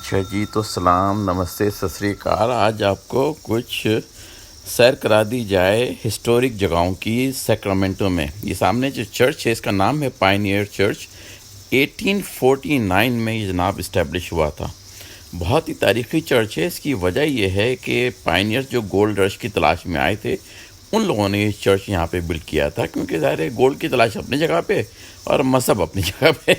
اچھا جی، تو سلام، نمستے، ست سری اکال۔ آج آپ کو کچھ سیر کرا دی جائے ہسٹورک جگہوں کی سیکرامنٹو میں۔ یہ سامنے جو چرچ ہے اس کا نام ہے پائنیئر چرچ۔ 1849 میں یہ جناب اسٹیبلش ہوا تھا۔ بہت ہی تاریخی چرچ ہے۔ اس کی وجہ یہ ہے کہ پائنیئر جو گولڈ رش کی تلاش میں آئے تھے ان لوگوں نے یہ چرچ یہاں پہ بلڈ کیا تھا، کیونکہ ظاہر ہے گولڈ کی تلاش اپنی جگہ پہ اور مذہب اپنی جگہ پہ۔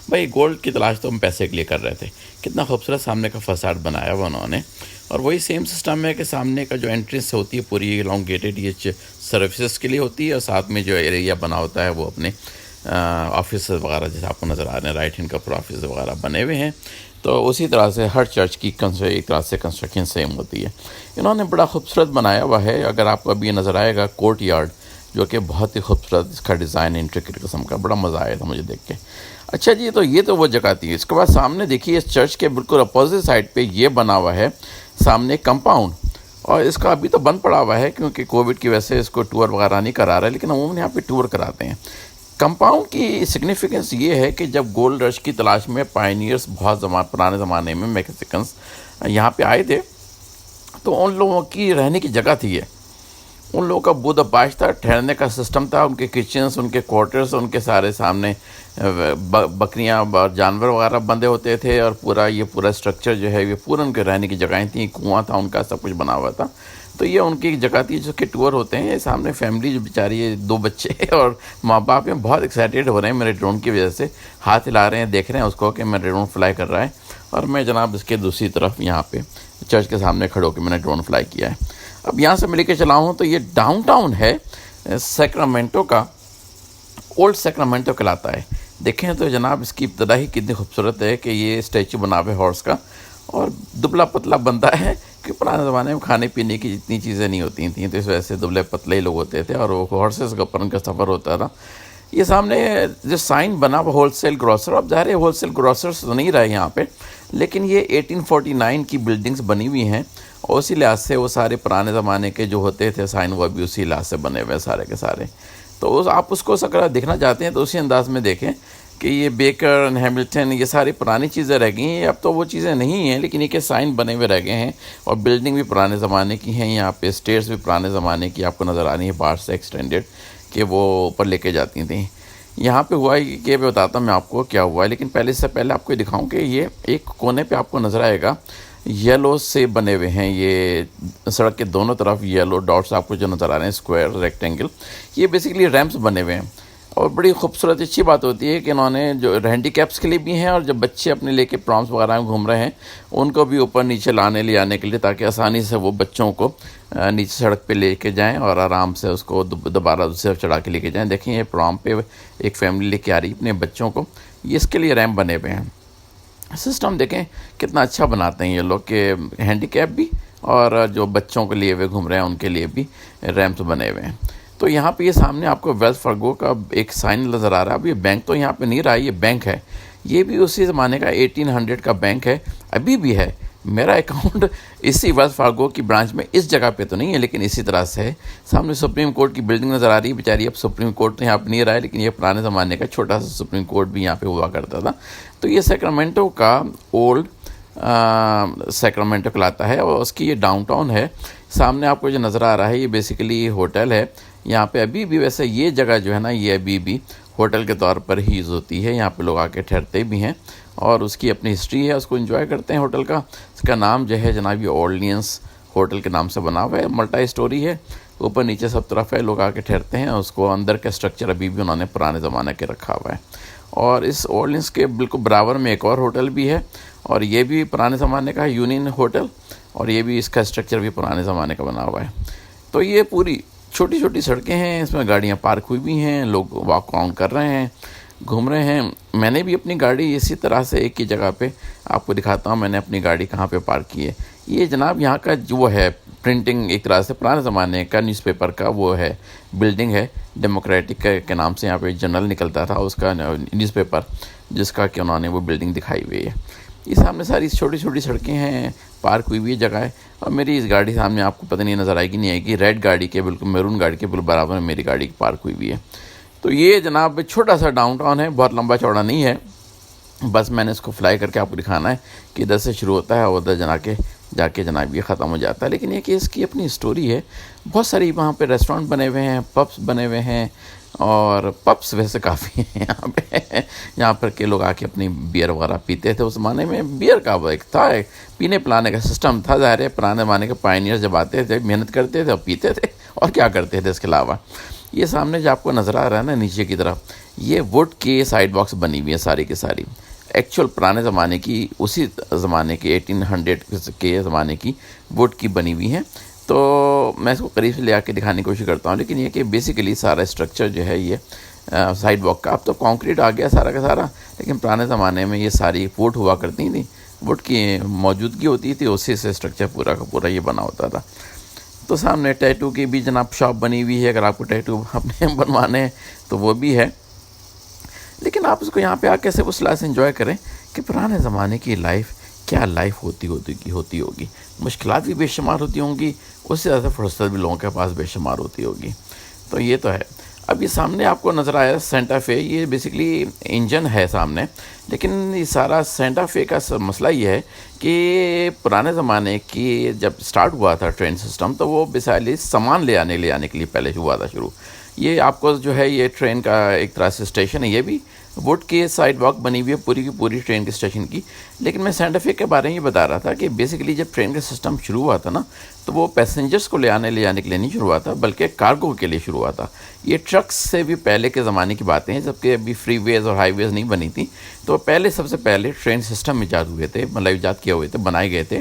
بھائی گولڈ کی تلاش تو ہم پیسے کے لیے کر رہے تھے۔ کتنا خوبصورت سامنے کا فساد بنایا ہوا انہوں نے، اور وہی سیم سسٹم ہے کہ سامنے کا جو انٹرنس ہوتی ہے پوری elongated یہ سروسز کے لیے ہوتی ہے، اور ساتھ میں جو ایریا بنا ہوتا ہے وہ اپنے آفس وغیرہ جیسے آپ کو نظر آ رہے ہیں، رائٹ ہینڈ کا پر آفس وغیرہ بنے ہوئے ہیں۔ تو اسی طرح سے ہر چرچ کی ایک طرح سے کنسٹرکشن سیم ہوتی ہے۔ انہوں نے بڑا خوبصورت بنایا ہوا ہے۔ اگر آپ کو ابھی نظر آئے گا کورٹ یارڈ، جو کہ بہت ہی خوبصورت، اس کا ڈیزائن انٹریکٹ قسم کا، بڑا مزہ آیا تھا مجھے دیکھ کے۔ اچھا جی، تو یہ تو وہ جگہ تھی۔ اس کے بعد سامنے دیکھیے اس چرچ کے بالکل اپوزٹ سائڈ پہ یہ بنا ہوا ہے سامنے کمپاؤنڈ، اور اس کا ابھی تو بند پڑا ہوا ہے کیونکہ کووڈ کی وجہ سے اس کو ٹور وغیرہ نہیں کرا رہا ہے، لیکن عموماً یہاں پہ ٹور کراتے ہیں۔ کمپاؤنڈ کی سگنیفیکنس یہ ہے کہ جب گولڈ رش کی تلاش میں پائنیئرس بہت پرانے زمانے میں میکسیکنس یہاں پہ آئے تھے، تو ان لوگوں کی رہنے کی جگہ تھی یہ، ان لوگوں کا بود و باش تھا، ٹھہرنے کا سسٹم تھا، ان کے کچنس، ان کے کوارٹرز، ان کے سارے سامنے بکریاں اور جانور وغیرہ بندے ہوتے تھے، اور یہ پورا اسٹرکچر جو ہے یہ پورا ان کے رہنے کی جگہیں تھیں، کنواں تھا ان کا، سب کچھ بنا ہوا تھا۔ تو یہ ان کی جگہ تھی جو کہ ٹور ہوتے ہیں۔ سامنے فیملی جو بیچاری ہے، 2 بچے اور ماں باپ ہیں، بہت ایکسائٹیڈ ہو رہے ہیں میرے ڈرون کی وجہ سے، ہاتھ ہلا رہے ہیں، دیکھ رہے ہیں اس کو کہ میرا ڈرون فلائی کر رہا ہے، اور میں جناب اس کے دوسری طرف یہاں پہ چرچ کے سامنے کھڑے ہو کے میں نے ڈرون فلائی کیا ہے۔ اب یہاں سے میں لے کے چلا ہوں تو یہ ڈاؤن ٹاؤن ہے سیکرامنٹو کا، اولڈ سیکرامنٹو کہلاتا ہے۔ دیکھیں تو جناب اس کی ابتدا ہی کتنی خوبصورت ہے کہ یہ اسٹیچو بنا ہوا ہے ہارس کا، اور دبلا پتلا بندہ ہے کہ پرانے زمانے میں کھانے پینے کی جتنی چیزیں نہیں ہوتی تھیں، تو اس وجہ سے دبلے پتلے ہی لوگ ہوتے تھے، اور وہ ہارسز کے اوپر ان کا سفر ہوتا تھا۔ یہ سامنے جو سائن بنا وہ ہول سیل گروسر، اب ظاہر ہے ہول سیل گروسرس تو نہیں رہے یہاں پہ، لیکن یہ 1849 کی بلڈنگز بنی ہوئی ہیں، اور اسی لحاظ سے وہ سارے پرانے زمانے کے جو ہوتے تھے سائن وہ بھی اسی لحاظ سے بنے ہوئے سارے کے سارے۔ تو آپ اس کو اگر دیکھنا چاہتے ہیں تو اسی انداز میں دیکھیں کہ یہ بیکر، ہیملٹن، یہ ساری پرانی چیزیں رہ گئی ہیں۔ اب تو وہ چیزیں نہیں ہیں، لیکن یہ کہ سائن بنے ہوئے رہ گئے ہیں، اور بلڈنگ بھی پرانے زمانے کی ہیں۔ یہاں پہ اسٹیئرس بھی پرانے زمانے کی آپ کو نظر آ رہی ہیں، باہر سے ایکسٹینڈیڈ، کہ وہ اوپر لے کے جاتی تھیں۔ یہاں پہ ہوا ہے کہ میں بتاتا ہوں میں آپ کو کیا ہوا ہے، لیکن پہلے سے پہلے آپ کو دکھاؤں کہ یہ ایک کونے پہ آپ کو نظر آئے گا یلو سے بنے ہوئے ہیں، یہ سڑک کے دونوں طرف یلو ڈاٹس آپ کو جو نظر آ رہے ہیں، اسکوائر ریکٹینگل، یہ بیسیکلی ریمپس بنے ہوئے ہیں۔ اور بڑی خوبصورت اچھی بات ہوتی ہے کہ انہوں نے جو ہینڈی کیپس کے لیے بھی ہیں، اور جب بچے اپنے لے کے پرامس وغیرہ میں گھوم رہے ہیں ان کو بھی اوپر نیچے لے آنے کے لیے، تاکہ آسانی سے وہ بچوں کو نیچے سڑک پہ لے کے جائیں اور آرام سے اس کو دوبارہ دوسری طرف چڑھا کے لے کے جائیں۔ دیکھیں یہ پرام پہ ایک فیملی لے کے آ رہی ہے اپنے بچوں کو، یہ اس کے لیے ریمپ بنے ہوئے ہیں۔ سسٹم دیکھیں کتنا اچھا بناتے ہیں یہ لوگ، کہ ہینڈی کیپ بھی اور جو بچوں کو لیے ہوئے گھوم رہے ہیں ان کے لیے بھی ریمپس بنے ہوئے ہیں۔ تو یہاں پہ یہ سامنے آپ کو ویلس فارگو کا ایک سائن نظر آ رہا ہے۔ اب یہ بینک تو یہاں پہ نہیں رہا، یہ بینک ہے، یہ بھی اسی زمانے کا 1800 کا بینک ہے، ابھی بھی ہے۔ میرا اکاؤنٹ اسی ویلس فارگو کی برانچ میں اس جگہ پہ تو نہیں ہے، لیکن اسی طرح سے ہے۔ سامنے سپریم کورٹ کی بلڈنگ نظر آ رہی ہے، بیچاری اب سپریم کورٹ تو یہاں پہ نہیں رہا ہے، لیکن یہ پرانے زمانے کا چھوٹا سا سپریم کورٹ بھی یہاں پہ ہوا کرتا تھا۔ تو یہ سیکرامنٹو کا اولڈ سیکرامنٹو کہلاتا ہے، اور اس کی یہ ڈاؤن ٹاؤن ہے۔ سامنے آپ کو جو نظر آ رہا ہے یہ بیسیکلی ہوٹل ہے۔ یہاں پہ ابھی بھی ویسے یہ جگہ جو ہے نا، یہ ابھی بھی ہوٹل کے طور پر ہی یوز ہوتی ہے، یہاں پہ لوگ آ کے ٹھہرتے بھی ہیں، اور اس کی اپنی ہسٹری ہے، اس کو انجوائے کرتے ہیں ہوٹل کا۔ اس کا نام جو ہے جناب یہ اورلینس ہوٹل کے نام سے بنا ہوا ہے، ملٹا سٹوری ہے، اوپر نیچے سب طرف ہے، لوگ آ کے ٹھہرتے ہیں۔ اس کو اندر کا اسٹرکچر ابھی بھی انہوں نے پرانے زمانے کے رکھا ہوا ہے۔ اور اس اورلینس کے بالکل برابر میں ایک اور ہوٹل بھی ہے، اور یہ بھی پرانے زمانے کا ہے، یونین ہوٹل، اور یہ بھی اس کا اسٹرکچر بھی پرانے زمانے کا بنا ہوا ہے۔ تو یہ پوری چھوٹی چھوٹی سڑکیں ہیں، اس میں گاڑیاں پارک ہوئی بھی ہیں، لوگ واک آؤٹ کر رہے ہیں، گھوم رہے ہیں۔ میں نے بھی اپنی گاڑی اسی طرح سے ایک ہی جگہ پہ آپ کو دکھاتا ہوں میں نے اپنی گاڑی کہاں پہ پارک کی ہے۔ یہ جناب یہاں کا جو ہے پرنٹنگ، ایک طرح سے پرانے زمانے کا نیوز پیپر کا وہ ہے، بلڈنگ ہے، ڈیموکریٹک کے نام سے یہاں پہ جرنل نکلتا تھا اس کا نیوز پیپر، جس کا کہ انہوں نے وہ بلڈنگ دکھائی ہوئی ہے۔ یہ سامنے ساری چھوٹی چھوٹی سڑکیں ہیں، پارک ہوئی ہوئی جگہ ہے، اور میری اس گاڑی سامنے آپ کو پتہ نہیں نظر آئے گی نہیں آئے گی، ریڈ گاڑی کے بالکل میرون گاڑی کے بالکل برابر میں میری گاڑی پارک ہوئی ہوئی ہے۔ تو یہ جناب چھوٹا سا ڈاؤن ٹاؤن ہے، بہت لمبا چوڑا نہیں ہے، بس میں نے اس کو فلائی کر کے آپ کو دکھانا ہے کہ ادھر سے شروع ہوتا ہے اور ادھر جا کے جناب یہ ختم ہو جاتا ہے. لیکن یہ کہ اس کی اپنی اسٹوری ہے. بہت ساری وہاں پہ ریسٹورینٹ بنے ہوئے ہیں, پبس بنے ہوئے ہیں, اور پبس ویسے کافی ہیں یہاں پہ یہاں پر کہ لوگ آ کے اپنی بیئر وغیرہ پیتے تھے. اس زمانے میں بیئر کا وہ ایک تھا, پینے پلانے کا سسٹم تھا. ظاہر ہے پرانے زمانے کے پائنیئر جب آتے تھے محنت کرتے تھے اور پیتے تھے, اور کیا کرتے تھے اس کے علاوہ. یہ سامنے جو آپ کو نظر آ رہا ہے نا نیچے کی طرف, یہ ووڈ کی سائڈ باکس بنی ہوئی ہے ساری کی ساری, ایکچوئل پرانے زمانے کی, اسی زمانے کی 1800 کے زمانے کی ووڈ کی بنی ہوئی ہیں. تو میں اس کو قریب سے لے آ کے دکھانے کی کوشش کرتا ہوں. لیکن یہ کہ بیسیکلی سارا اسٹرکچر جو ہے یہ سائڈ واک کا, اب تو کانکریٹ آ گیا سارا کا سارا, لیکن پرانے زمانے میں یہ ساری ووڈ ہوا کرتی تھیں, ووڈ کی موجودگی ہوتی تھی, اسی سے اسٹرکچر پورا کا پورا یہ بنا ہوتا تھا. تو سامنے ٹیٹو کی بھی جناب شاپ بنی ہوئی ہے, اگر آپ کو ٹیٹو اپنے بنوانے ہیں تو وہ بھی ہے. لیکن آپ اس کو یہاں پہ آ کے صرف اس لحاظ سے انجوائے کریں کہ پرانے زمانے کی لائف کیا لائف ہوتی ہوگی. مشکلات بھی بے شمار ہوتی ہوں گی, اس سے زیادہ فرصت بھی لوگوں کے پاس بے شمار ہوتی ہوگی. تو یہ تو ہے. اب یہ سامنے آپ کو نظر آیا سینٹا فے, یہ بیسیکلی انجن ہے سامنے. لیکن یہ سارا سینٹا فے کا مسئلہ یہ ہے کہ پرانے زمانے کی جب سٹارٹ ہوا تھا ٹرین سسٹم, تو وہ بیسیکلی سامان لے آنے کے لیے پہلے ہوا تھا شروع. یہ آپ کو جو ہے یہ ٹرین کا ایک طرح سے اسٹیشن ہے, یہ بھی ووڈ کے سائڈ واک بنی ہوئی ہے پوری کی پوری ٹرین کے اسٹیشن کی. لیکن میں سینٹا فے کے بارے میں یہ بتا رہا تھا کہ بیسیکلی جب ٹرین کا سسٹم شروع ہوا تھا نا, تو وہ پیسنجرز کو لے آنے کے لیے نہیں شروع ہوا تھا, بلکہ کارگو کے لیے شروع ہوا تھا. یہ ٹرکس سے بھی پہلے کے زمانے کی باتیں ہیں, جب کہ ابھی فری ویز اور ہائی ویز نہیں بنی تھیں. تو پہلے سب سے پہلے ٹرین سسٹم ایجاد ہوئے تھے, مطلب ایجاد کیے ہوئے تھے, بنائے گئے تھے,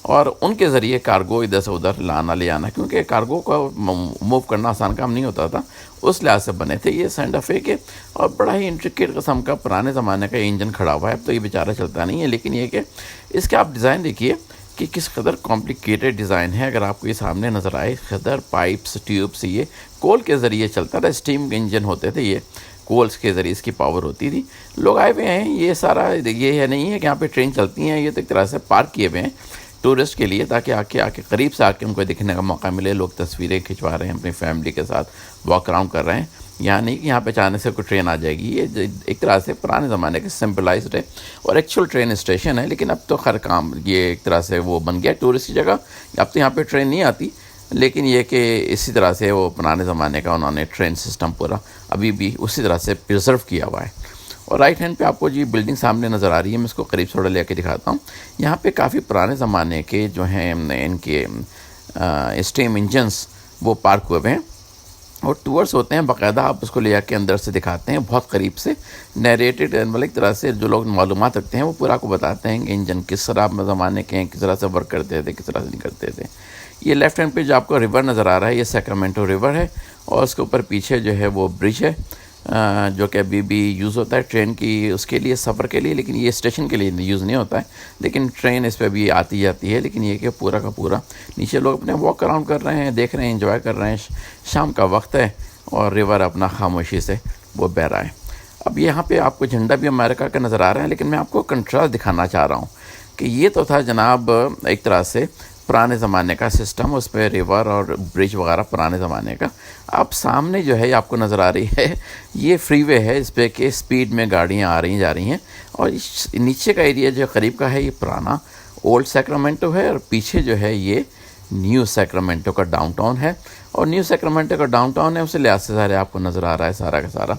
اور ان کے ذریعے کارگو ادھر سے ادھر لانا لے آنا, کیونکہ کارگو کو موو کرنا آسان کام نہیں ہوتا تھا, اس لحاظ سے بنے تھے یہ سینٹا فے کے. اور بڑا ہی انٹریکیٹ قسم کا پرانے زمانے کا انجن کھڑا ہوا ہے. اب تو یہ بیچارہ چلتا نہیں ہے, لیکن یہ کہ اس کے آپ ڈیزائن دیکھیے کہ کس قدر کمپلیکیٹڈ ڈیزائن ہے. اگر آپ کو یہ سامنے نظر آئے, قدر پائپس ٹیوبس, یہ کول کے ذریعے چلتا تھا, اسٹیم انجن ہوتے تھے, یہ کولس کے ذریعے اس کی پاور ہوتی تھی. لوگ آئے ہوئے ہیں, یہ سارا یہ ہے نہیں ہے کہ یہاں پہ ٹرین چلتی ہیں, یہ تو ایک طرح سے پارک کیے ہوئے ہیں ٹورسٹ کے لیے, تاکہ آ کے قریب سے آ کے ان کو دیکھنے کا موقع ملے. لوگ تصویریں کھنچوا رہے ہیں اپنی فیملی کے ساتھ, واک اراؤنڈ کر رہے ہیں. یہاں نہیں کہ یہاں پہ اچانک سے کوئی ٹرین آ جائے گی. یہ ایک طرح سے پرانے زمانے کے سمپلائزڈ ہے اور ایکچوئل ٹرین اسٹیشن ہے. لیکن اب تو خیر کام یہ ایک طرح سے وہ بن گیا ٹورسٹ کی جگہ. اب تو یہاں پہ ٹرین نہیں آتی, لیکن یہ کہ اسی طرح سے وہ پرانے زمانے کا انہوں نے ٹرین سسٹم پورا ابھی بھی اسی طرح سے پرزرو کیا ہوا ہے. اور رائٹ ہینڈ پہ آپ کو جی بلڈنگ سامنے نظر آ رہی ہے, میں اس کو قریب تھوڑا لے کے دکھاتا ہوں. یہاں پہ کافی پرانے زمانے کے جو ہیں ان کے اسٹیم انجنس وہ پارک ہوئے ہیں, اور ٹورس ہوتے ہیں باقاعدہ, آپ اس کو لے آ کے اندر سے دکھاتے ہیں بہت قریب سے, نیریٹڈ مطلب ایک طرح سے جو لوگ معلومات رکھتے ہیں وہ پورا کو بتاتے ہیں کہ انجن کس طرح زمانے کے ہیں, کس طرح سے ورک کرتے تھے, کس طرح سے نہیں کرتے تھے. یہ لیفٹ ہینڈ پہ جو آپ کو ریور نظر آ رہا ہے, یہ سیکرامنٹو ریور ہے, اور اس کے اوپر پیچھے جو ہے وہ برج ہے, جو کہ ابھی بھی یوز ہوتا ہے ٹرین کی اس کے لیے, سفر کے لیے. لیکن یہ اسٹیشن کے لیے یوز نہیں ہوتا ہے, لیکن ٹرین اس پہ بھی آتی جاتی ہے. لیکن یہ کہ پورا کا پورا نیچے لوگ اپنے واک اراؤنڈ کر رہے ہیں, دیکھ رہے ہیں, انجوائے کر رہے ہیں. شام کا وقت ہے اور ریور اپنا خاموشی سے وہ بہہ رہا ہے. اب یہاں پہ آپ کو جھنڈا بھی امریکہ کا نظر آ رہا ہے, لیکن میں آپ کو کنٹراسٹ دکھانا چاہ رہا ہوں کہ یہ تو تھا جناب ایک طرح سے پرانے زمانے کا سسٹم, اس پہ ریور اور برج وغیرہ پرانے زمانے کا. اب سامنے جو ہے آپ کو نظر آ رہی ہے, یہ فری وے ہے, اس پہ کہ اسپیڈ میں گاڑیاں آ رہی جا رہی ہیں. اور نیچے کا ایریا جو قریب کا ہے یہ پرانا اولڈ سیکرامنٹو ہے, اور پیچھے جو ہے یہ نیو سیکرامنٹو کا ڈاؤن ٹاؤن ہے. اور نیو سیکرامنٹو کا ڈاؤن ٹاؤن ہے, اس لحاظ سے سارے آپ کو نظر آ رہا ہے سارا کا سارا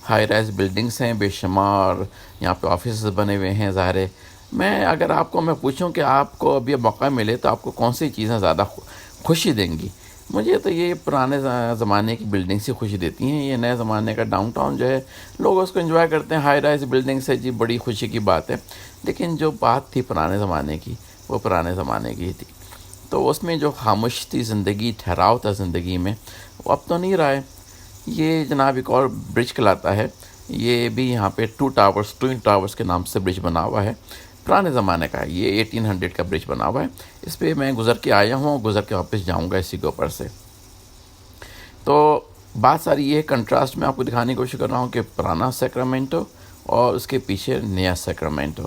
ہائی رائز بلڈنگس ہیں بے شمار, یہاں پہ آفیسز بنے ہوئے ہیں. ظاہر ہے میں اگر آپ کو میں پوچھوں کہ آپ کو اب یہ موقع ملے تو آپ کو کون سی چیزیں زیادہ خوشی دیں گی, مجھے تو یہ پرانے زمانے کی بلڈنگ سے خوشی دیتی ہیں. یہ نئے زمانے کا ڈاؤن ٹاؤن جو ہے لوگ اس کو انجوائے کرتے ہیں, ہائی رائز بلڈنگ سے, جی بڑی خوشی کی بات ہے. لیکن جو بات تھی پرانے زمانے کی وہ پرانے زمانے کی تھی, تو اس میں جو خاموش تھی زندگی, ٹھہراؤ تھا زندگی میں, وہ اب تو نہیں رہا ہے. یہ جناب ایک اور برج کہلاتا ہے, یہ بھی یہاں پہ ٹوئن ٹاورز کے نام سے برج بنا ہوا ہے, پرانے زمانے کا ہے. یہ 1800 کا برج بنا ہوا ہے. اس پہ میں گزر کے آیا ہوں, گزر کے واپس جاؤں گا اسی کے اوپر سے. تو بات ساری یہ کنٹراسٹ میں آپ کو دکھانے کی کوشش کر رہا ہوں کہ پرانا سیکرامنٹو اور اس کے پیچھے نیا سیکرامنٹو.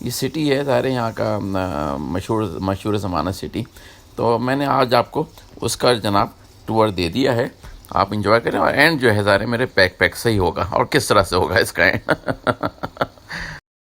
یہ سٹی ہے ظاہر ہے یہاں کا مشہور زمانہ سٹی. تو میں نے آج آپ کو اس کا جناب ٹور دے دیا ہے, آپ انجوائے کریں. اور اینڈ جو ہے ظاہر ہے میرے پیک سے ہی ہوگا, اور کس طرح سے ہوگا اس کا اینڈ